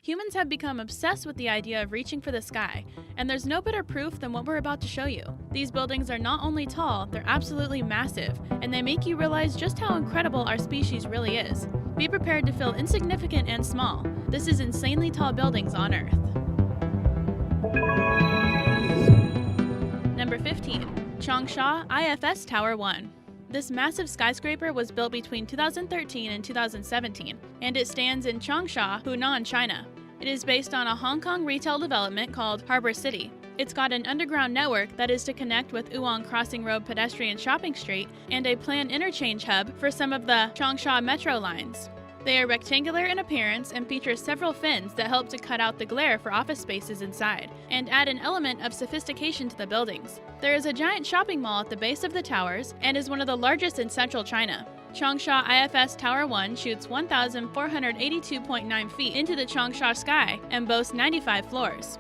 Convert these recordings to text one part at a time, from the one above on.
Humans have become obsessed with the idea of reaching for the sky, and there's no better proof than what we're about to show you. These buildings are not only tall, they're absolutely massive, and they make you realize just how incredible our species really is. Be prepared to feel insignificant and small. This is insanely tall buildings on Earth. Number 15. Chong Sha IFS Tower 1. This massive skyscraper was built between 2013 and 2017, and it stands in Changsha, Hunan, China. It is based on a Hong Kong retail development called Harbor City. It's got an underground network that is to connect with Uong Crossing Road pedestrian shopping street and a planned interchange hub for some of the Changsha metro lines. They are rectangular in appearance and feature several fins that help to cut out the glare for office spaces inside and add an element of sophistication to the buildings. There is a giant shopping mall at the base of the towers and is one of the largest in central China. Chong Sha IFS Tower 1 shoots 1,482.9 feet into the Changsha sky and boasts 95 floors.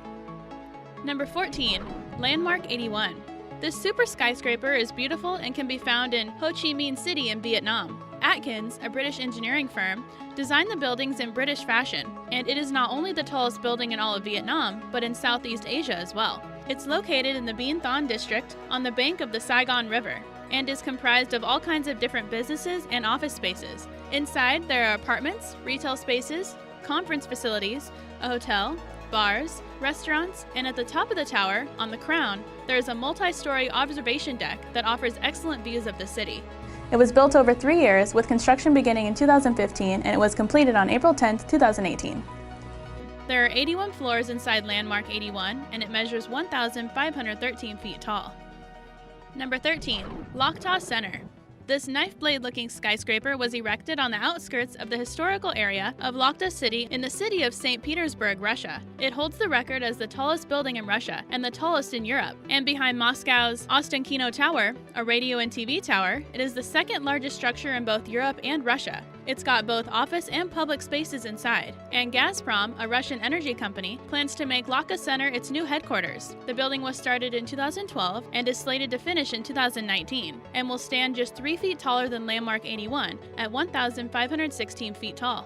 Number 14. Landmark 81. This super skyscraper is beautiful and can be found in Ho Chi Minh City in Vietnam. Atkins, a British engineering firm, designed the buildings in British fashion, and it is not only the tallest building in all of Vietnam, but in Southeast Asia as well. It's located in the Bien Thanh district on the bank of the Saigon River, and is comprised of all kinds of different businesses and office spaces. Inside, there are apartments, retail spaces, conference facilities, a hotel, bars, restaurants, and at the top of the tower, on the crown, there is a multi-story observation deck that offers excellent views of the city. It was built over 3 years, with construction beginning in 2015, and it was completed on April 10, 2018. There are 81 floors inside Landmark 81, and it measures 1,513 feet tall. Number 13. Locka Center. This knife blade-looking skyscraper was erected on the outskirts of the historical area of Locka City in the city of St. Petersburg, Russia. It holds the record as the tallest building in Russia and the tallest in Europe. And behind Moscow's Ostankino Tower, a radio and TV tower, it is the second largest structure in both Europe and Russia. It's got both office and public spaces inside. And Gazprom, a Russian energy company, plans to make Locka Center its new headquarters. The building was started in 2012 and is slated to finish in 2019, and will stand just 3 feet taller than Landmark 81 at 1,516 feet tall.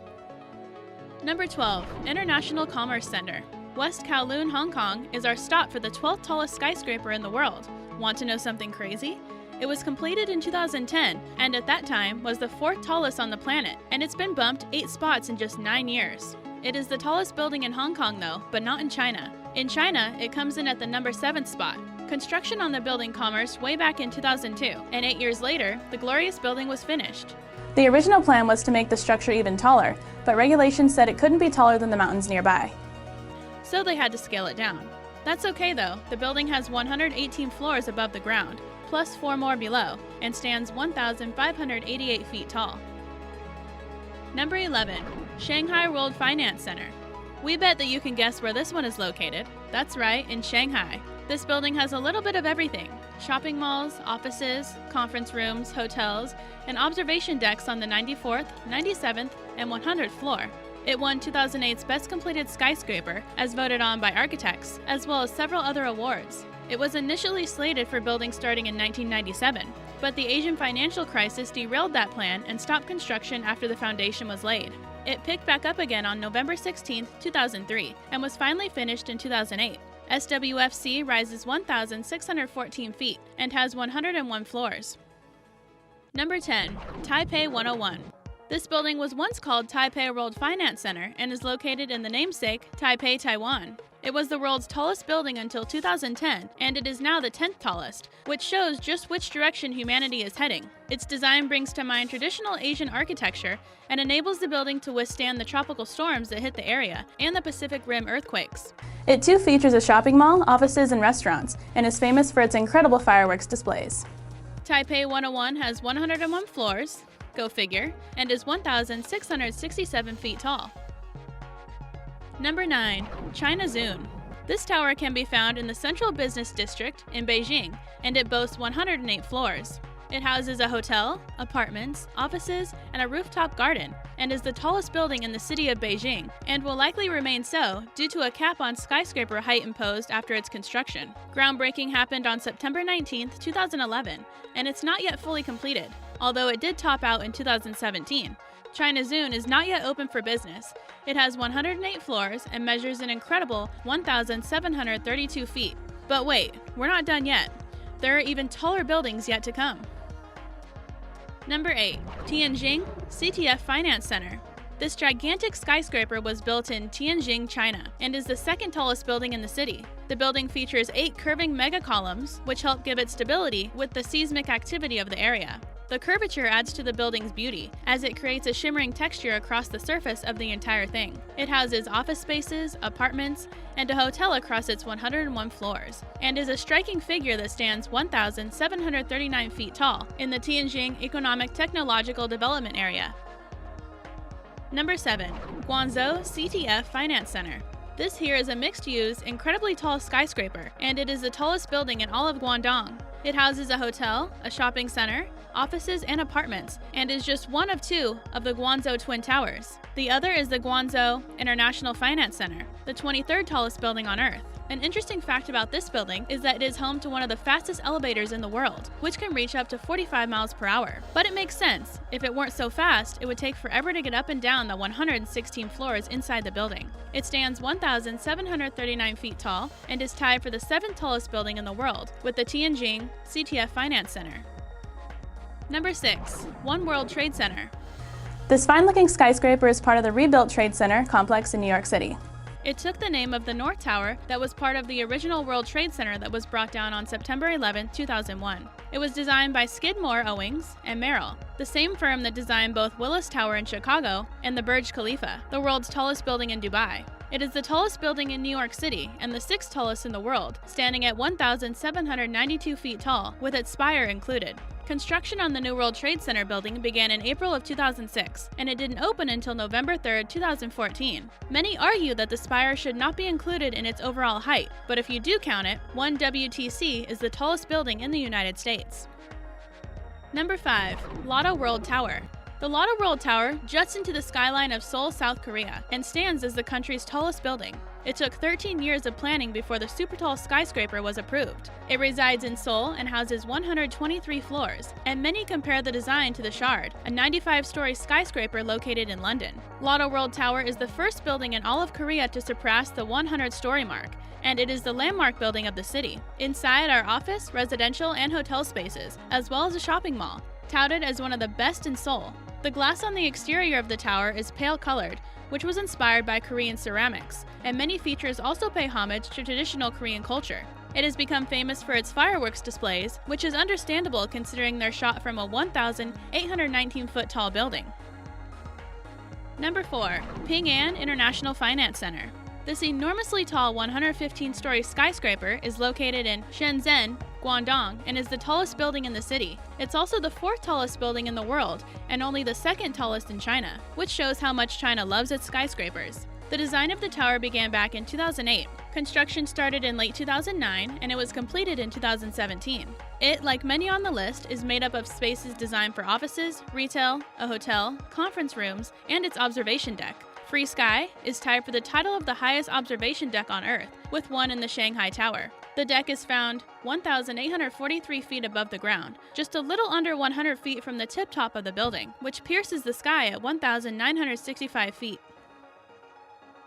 Number 12. International Commerce Center. West Kowloon, Hong Kong is our stop for the 12th tallest skyscraper in the world. Want to know something crazy? It was completed in 2010, and at that time was the 4th tallest on the planet, and it's been bumped 8 spots in just 9 years. It is the tallest building in Hong Kong though, but not in China. In China, it comes in at the number 7th spot. Construction on the building commenced way back in 2002, and 8 years later, the glorious building was finished. The original plan was to make the structure even taller, but regulations said it couldn't be taller than the mountains nearby. So they had to scale it down. That's okay though, the building has 118 floors above the ground, plus 4 more below, and stands 1,588 feet tall. Number 11. Shanghai World Finance Center. We bet that you can guess where this one is located. That's right, in Shanghai. This building has a little bit of everything: shopping malls, offices, conference rooms, hotels, and observation decks on the 94th, 97th, and 100th floor. It won 2008's Best Completed Skyscraper, as voted on by architects, as well as several other awards. It was initially slated for building starting in 1997, but the Asian financial crisis derailed that plan and stopped construction after the foundation was laid. It picked back up again on November 16, 2003, and was finally finished in 2008. SWFC rises 1,614 feet and has 101 floors. Number 10. Taipei 101. This building was once called Taipei World Finance Center and is located in the namesake Taipei, Taiwan. It was the world's tallest building until 2010, and it is now the 10th tallest, which shows just which direction humanity is heading. Its design brings to mind traditional Asian architecture and enables the building to withstand the tropical storms that hit the area and the Pacific Rim earthquakes. It too features a shopping mall, offices, and restaurants, and is famous for its incredible fireworks displays. Taipei 101 has 101 floors, go figure, and is 1,667 feet tall. Number 9. China Zun. This tower can be found in the Central Business District in Beijing, and it boasts 108 floors. It houses a hotel, apartments, offices, and a rooftop garden, and is the tallest building in the city of Beijing, and will likely remain so due to a cap on skyscraper height imposed after its construction. Groundbreaking happened on September 19, 2011, and it's not yet fully completed, although it did top out in 2017. China Zun is not yet open for business. It has 108 floors and measures an incredible 1,732 feet. But wait, we're not done yet. There are even taller buildings yet to come. Number 8. Tianjin CTF Finance Center. This gigantic skyscraper was built in Tianjin, China, and is the second tallest building in the city. The building features 8 curving mega columns, which help give it stability with the seismic activity of the area. The curvature adds to the building's beauty, as it creates a shimmering texture across the surface of the entire thing. It houses office spaces, apartments, and a hotel across its 101 floors, and is a striking figure that stands 1,739 feet tall in the Tianjin Economic Technological Development Area. Number 7. Guangzhou CTF Finance Center. This here is a mixed-use, incredibly tall skyscraper, and it is the tallest building in all of Guangdong. It houses a hotel, a shopping center, offices, and apartments, and is just one of 2 of the Guangzhou Twin Towers. The other is the Guangzhou International Finance Center, the 23rd tallest building on Earth. An interesting fact about this building is that it is home to one of the fastest elevators in the world, which can reach up to 45 miles per hour. But it makes sense. If it weren't so fast, it would take forever to get up and down the 116 floors inside the building. It stands 1,739 feet tall and is tied for the 7th tallest building in the world with the Tianjin CTF Finance Center. Number 6. One World Trade Center. This fine-looking skyscraper is part of the rebuilt Trade Center complex in New York City. It took the name of the North Tower that was part of the original World Trade Center that was brought down on September 11, 2001. It was designed by Skidmore, Owings and Merrill, the same firm that designed both Willis Tower in Chicago and the Burj Khalifa, the world's tallest building in Dubai. It is the tallest building in New York City and the 6th tallest in the world, standing at 1,792 feet tall, with its spire included. Construction on the new World Trade Center building began in April of 2006, and it didn't open until November 3, 2014. Many argue that the spire should not be included in its overall height, but if you do count it, 1 WTC is the tallest building in the United States. Number 5. Lotte World Tower. The Lotte World Tower juts into the skyline of Seoul, South Korea, and stands as the country's tallest building. It took 13 years of planning before the supertall skyscraper was approved. It resides in Seoul and houses 123 floors, and many compare the design to the Shard, a 95-story skyscraper located in London. Lotte World Tower is the first building in all of Korea to surpass the 100-story mark, and it is the landmark building of the city. Inside are office, residential, and hotel spaces, as well as a shopping mall, touted as one of the best in Seoul. The glass on the exterior of the tower is pale-colored, which was inspired by Korean ceramics, and many features also pay homage to traditional Korean culture. It has become famous for its fireworks displays, which is understandable considering they're shot from a 1,819-foot tall building. Number 4. Ping An International Finance Center. This enormously tall 115-story skyscraper is located in Shenzhen, Guangdong, and is the tallest building in the city. It's also the 4th tallest building in the world, and only the 2nd tallest in China, which shows how much China loves its skyscrapers. The design of the tower began back in 2008. Construction started in late 2009, and it was completed in 2017. It, like many on the list, is made up of spaces designed for offices, retail, a hotel, conference rooms, and its observation deck. Free Sky is tied for the title of the highest observation deck on Earth, with one in the Shanghai Tower. The deck is found 1,843 feet above the ground, just a little under 100 feet from the tip-top of the building, which pierces the sky at 1,965 feet.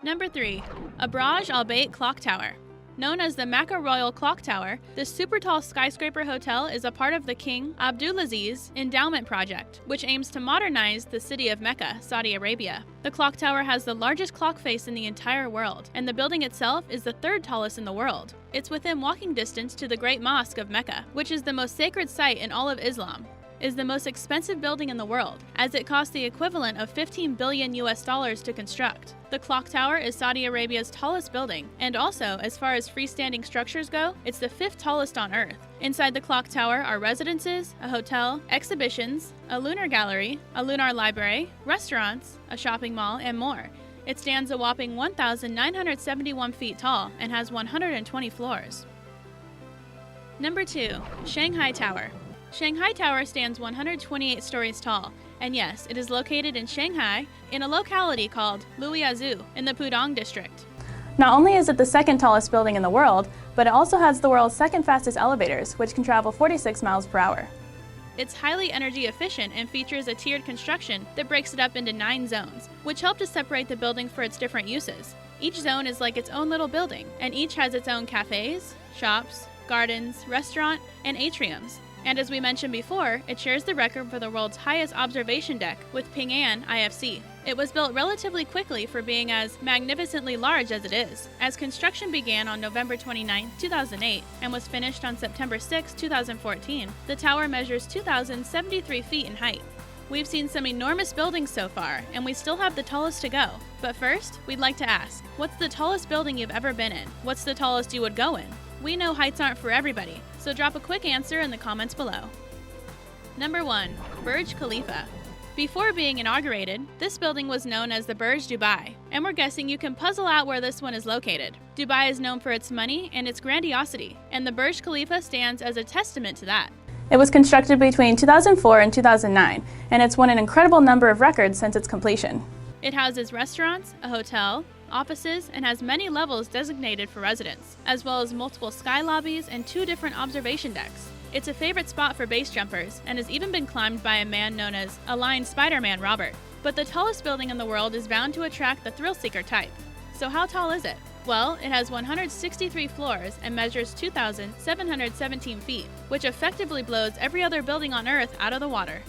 Number 3. A Burj Al Bait Clock Tower. Known as the Mecca Royal Clock Tower, this super tall skyscraper hotel is a part of the King Abdulaziz Endowment Project, which aims to modernize the city of Mecca, Saudi Arabia. The clock tower has the largest clock face in the entire world, and the building itself is the 3rd tallest in the world. It's within walking distance to the Great Mosque of Mecca, which is the most sacred site in all of Islam. Is the most expensive building in the world, as it cost the equivalent of $15 billion to construct. The clock tower is Saudi Arabia's tallest building, and also, as far as freestanding structures go, it's the 5th tallest on Earth. Inside the clock tower are residences, a hotel, exhibitions, a lunar gallery, a lunar library, restaurants, a shopping mall, and more. It stands a whopping 1,971 feet tall and has 120 floors. Number 2. Shanghai Tower. Shanghai Tower stands 128 stories tall, and yes, it is located in Shanghai, in a locality called Luiazhou, in the Pudong district. Not only is it the 2nd tallest building in the world, but it also has the world's 2nd fastest elevators, which can travel 46 miles per hour. It's highly energy efficient and features a tiered construction that breaks it up into 9 zones, which help to separate the building for its different uses. Each zone is like its own little building, and each has its own cafes, shops, gardens, restaurant, and atriums. And as we mentioned before, it shares the record for the world's highest observation deck with Ping An IFC. It was built relatively quickly for being as magnificently large as it is, as construction began on November 29, 2008, and was finished on September 6, 2014. The tower measures 2,073 feet in height. We've seen some enormous buildings so far, and we still have the tallest to go. But first, we'd like to ask, what's the tallest building you've ever been in? What's the tallest you would go in? We know heights aren't for everybody, so drop a quick answer in the comments below. Number 1. Burj Khalifa. Before being inaugurated, this building was known as the Burj Dubai, and we're guessing you can puzzle out where this one is located. Dubai is known for its money and its grandiosity, and the Burj Khalifa stands as a testament to that. It was constructed between 2004 and 2009, and it's won an incredible number of records since its completion. It houses restaurants, a hotel, offices, and has many levels designated for residents, as well as multiple sky lobbies and 2 different observation decks. It's a favorite spot for base jumpers and has even been climbed by a man known as Aligned Spider-Man Robert. But the tallest building in the world is bound to attract the thrill-seeker type. So how tall is it? Well, it has 163 floors and measures 2,717 feet, which effectively blows every other building on Earth out of the water.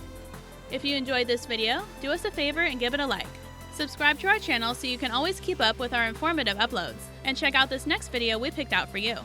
If you enjoyed this video, do us a favor and give it a like. Subscribe to our channel so you can always keep up with our informative uploads, and check out this next video we picked out for you.